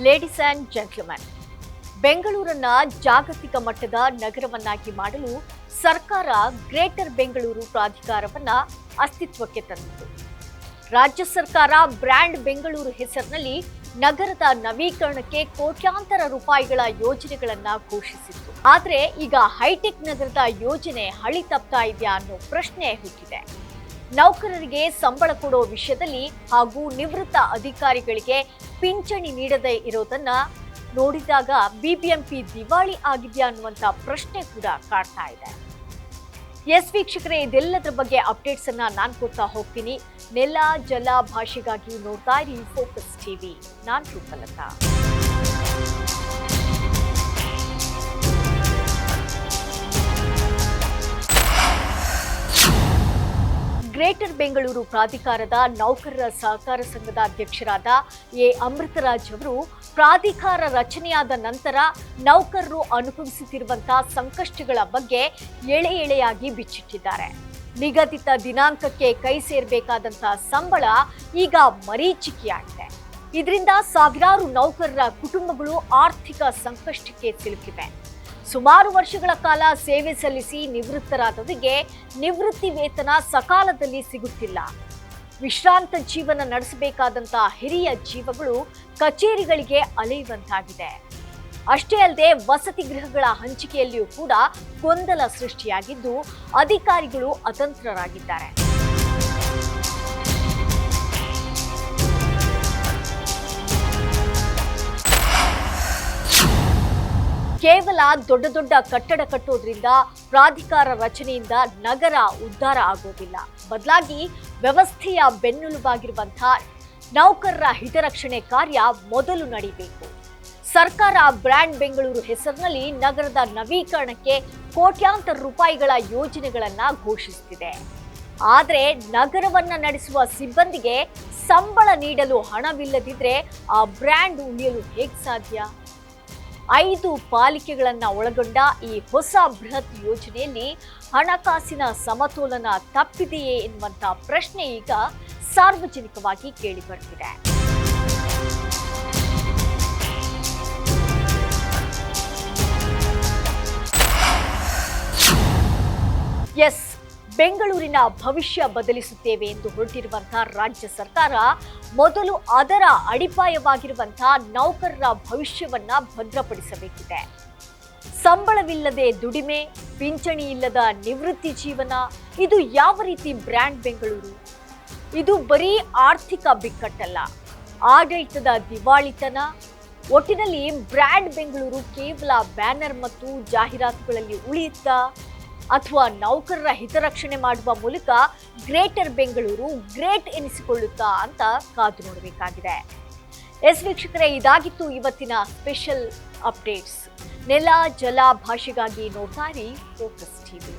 Ladies and gentleman, ಬೆಂಗಳೂರನ್ನ ಜಾಗತಿಕ ಮಟ್ಟದ ನಗರವನ್ನಾಗಿ ಮಾಡಲು ಸರ್ಕಾರ ಗ್ರೇಟರ್ ಬೆಂಗಳೂರು ಪ್ರಾಧಿಕಾರವನ್ನ ಅಸ್ತಿತ್ವಕ್ಕೆ ತಂದಿತು. ರಾಜ್ಯ ಸರ್ಕಾರ ಬ್ರ್ಯಾಂಡ್ ಬೆಂಗಳೂರು ಹೆಸರಿನಲ್ಲಿ ನಗರದ ನವೀಕರಣಕ್ಕೆ ಕೋಟ್ಯಾಂತರ ರೂಪಾಯಿಗಳ ಯೋಜನೆಗಳನ್ನ ಘೋಷಿಸಿತ್ತು. ಆದ್ರೆ ಈಗ ಹೈಟೆಕ್ ನಗರದ ಯೋಜನೆ ಹಳಿ ತಪ್ತಾ ಇದೆಯಾ ಅನ್ನೋ ಪ್ರಶ್ನೆ ಹುಟ್ಟಿದೆ. ನೌಕರರಿಗೆ ಸಂಬಳ ಕೊಡೋ ವಿಷಯದಲ್ಲಿ ಹಾಗೂ ನಿವೃತ್ತ ಅಧಿಕಾರಿಗಳಿಗೆ ಪಿಂಚಣಿ ನೀಡದೇ ಇರೋದನ್ನ ನೋಡಿದಾಗ ಬಿಬಿಎಂಪಿ ದಿವಾಳಿ ಆಗಿದೆಯಾ ಅನ್ನುವಂತ ಪ್ರಶ್ನೆ ಕೂಡ ಕಾಡ್ತಾ ಇದೆ. ಎಸ್ ವೀಕ್ಷಕರೇ, ಇದೆಲ್ಲದರ ಬಗ್ಗೆ ಅಪ್ಡೇಟ್ಸ್ ಅನ್ನ ನಾನು ಕೊಡ್ತಾ ಹೋಗ್ತೀನಿ. ನೆಲ ಜಲ ಭಾಷೆಗಾಗಿ ನೋಡ್ತಾ ಇರಿ ಫೋಕಸ್ ಟಿವಿ. ನಾನು ರೂಪಲತಾ. ಗ್ರೇಟರ್ ಬೆಂಗಳೂರು ಪ್ರಾಧಿಕಾರದ ನೌಕರರ ಸಹಕಾರ ಸಂಘದ ಅಧ್ಯಕ್ಷರಾದ ಎ ಅಮೃತರಾಜ್ ಅವರು ಪ್ರಾಧಿಕಾರ ರಚನೆಯಾದ ನಂತರ ನೌಕರರು ಅನುಭವಿಸುತ್ತಿರುವಂತಹ ಸಂಕಷ್ಟಗಳ ಬಗ್ಗೆ ಎಳೆ ಎಳೆಯಾಗಿ ಬಿಚ್ಚಿಟ್ಟಿದ್ದಾರೆ. ನಿಗದಿತ ದಿನಾಂಕಕ್ಕೆ ಕೈ ಸೇರಬೇಕಾದಂತಹ ಸಂಬಳ ಈಗ ಮರೀಚಿಕೆಯಾಗಿದೆ. ಇದರಿಂದ ಸಾವಿರಾರು ನೌಕರರ ಕುಟುಂಬಗಳು ಆರ್ಥಿಕ ಸಂಕಷ್ಟಕ್ಕೆ ಸಿಲುಕಿವೆ. ಸುಮಾರು ವರ್ಷಗಳ ಕಾಲ ಸೇವೆ ಸಲ್ಲಿಸಿ ನಿವೃತ್ತರಾದವರಿಗೆ ನಿವೃತ್ತಿ ವೇತನ ಸಕಾಲದಲ್ಲಿ ಸಿಗುತ್ತಿಲ್ಲ. ವಿಶ್ರಾಂತ ಜೀವನ ನಡೆಸಬೇಕಾದಂತಹ ಹಿರಿಯ ಜೀವಗಳು ಕಚೇರಿಗಳಿಗೆ ಅಲೆಯುವಂತಾಗಿದೆ. ಅಷ್ಟೇ ಅಲ್ಲದೆ ವಸತಿ ಗೃಹಗಳ ಹಂಚಿಕೆಯಲ್ಲಿಯೂ ಕೂಡ ಗೊಂದಲ ಸೃಷ್ಟಿಯಾಗಿದ್ದು ಅಧಿಕಾರಿಗಳು ಅತಂತ್ರರಾಗಿದ್ದಾರೆ. ಕೇವಲ ದೊಡ್ಡ ದೊಡ್ಡ ಕಟ್ಟಡ ಕಟ್ಟೋದ್ರಿಂದ ಪ್ರಾಧಿಕಾರ ರಚನೆಯಿಂದ ನಗರ ಉದ್ಧಾರ ಆಗೋದಿಲ್ಲ. ಬದಲಾಗಿ ವ್ಯವಸ್ಥೆಯ ಬೆನ್ನೆಲುಬಾಗಿರುವಂತಹ ನೌಕರರ ಹಿತರಕ್ಷಣೆ ಕಾರ್ಯ ಮೊದಲು ನಡೀಬೇಕು. ಸರ್ಕಾರ ಬ್ರ್ಯಾಂಡ್ ಬೆಂಗಳೂರು ಹೆಸರಿನಲ್ಲಿ ನಗರದ ನವೀಕರಣಕ್ಕೆ ಕೋಟ್ಯಾಂತರ ರೂಪಾಯಿಗಳ ಯೋಜನೆಗಳನ್ನ ಘೋಷಿಸುತ್ತಿದೆ. ಆದರೆ ನಗರವನ್ನ ನಡೆಸುವ ಸಿಬ್ಬಂದಿಗೆ ಸಂಬಳ ನೀಡಲು ಹಣವಿಲ್ಲದಿದ್ರೆ ಆ ಬ್ರ್ಯಾಂಡ್ ಉಳಿಯಲು ಹೇಗೆ ಸಾಧ್ಯ? 5 ಪಾಲಿಕೆಗಳನ್ನ ಒಳಗೊಂಡ ಈ ಹೊಸ ಬೃಹತ್ ಯೋಜನೆಯಲ್ಲಿ ಹಣಕಾಸಿನ ಸಮತೋಲನ ತಪ್ಪಿದೆಯೇ ಎನ್ನುವಂತ ಪ್ರಶ್ನೆ ಈಗ ಸಾರ್ವಜನಿಕವಾಗಿ ಕೇಳಿಬರ್ತಿದೆ. ಎಸ್, ಬೆಂಗಳೂರಿನ ಭವಿಷ್ಯ ಬದಲಿಸುತ್ತೇವೆ ಎಂದು ಹೊರಟಿರುವಂತಹ ರಾಜ್ಯ ಸರ್ಕಾರ ಮೊದಲು ಅದರ ಅಡಿಪಾಯವಾಗಿರುವಂತಹ ನೌಕರರ ಭವಿಷ್ಯವನ್ನ ಭದ್ರಪಡಿಸಬೇಕಿದೆ. ಸಂಬಳವಿಲ್ಲದೆ ದುಡಿಮೆ, ಪಿಂಚಣಿ ಇಲ್ಲದ ನಿವೃತ್ತಿ ಜೀವನ, ಇದು ಯಾವ ರೀತಿ ಬ್ರ್ಯಾಂಡ್ ಬೆಂಗಳೂರು? ಇದು ಬರೀ ಆರ್ಥಿಕ ಬಿಕ್ಕಟ್ಟಲ್ಲ, ಆಡಳಿತದ ದಿವಾಳಿತನ. ಒಟ್ಟಿನಲ್ಲಿ ಬ್ರ್ಯಾಂಡ್ ಬೆಂಗಳೂರು ಕೇವಲ ಬ್ಯಾನರ್ ಮತ್ತು ಜಾಹೀರಾತುಗಳಲ್ಲಿ ಉಳಿಯುತ್ತಾ ಅಥವಾ ನೌಕರರ ಹಿತರಕ್ಷಣೆ ಮಾಡುವ ಮೂಲಕ ಗ್ರೇಟರ್ ಬೆಂಗಳೂರು ಗ್ರೇಟ್ ಎನಿಸಿಕೊಳ್ಳುತ್ತಾ ಅಂತ ಕಾದು ನೋಡಬೇಕಾಗಿದೆ. ಎಸ್ ವೀಕ್ಷಕರೇ, ಇದಾಗಿತ್ತು ಇವತ್ತಿನ ಸ್ಪೆಷಲ್ ಅಪ್ಡೇಟ್ಸ್. ನೆಲ ಜಲ ಭಾಷೆಗಾಗಿ ನೋಡ್ತಾ ಇರಿ ಫೋಕಸ್ ಟಿವಿ.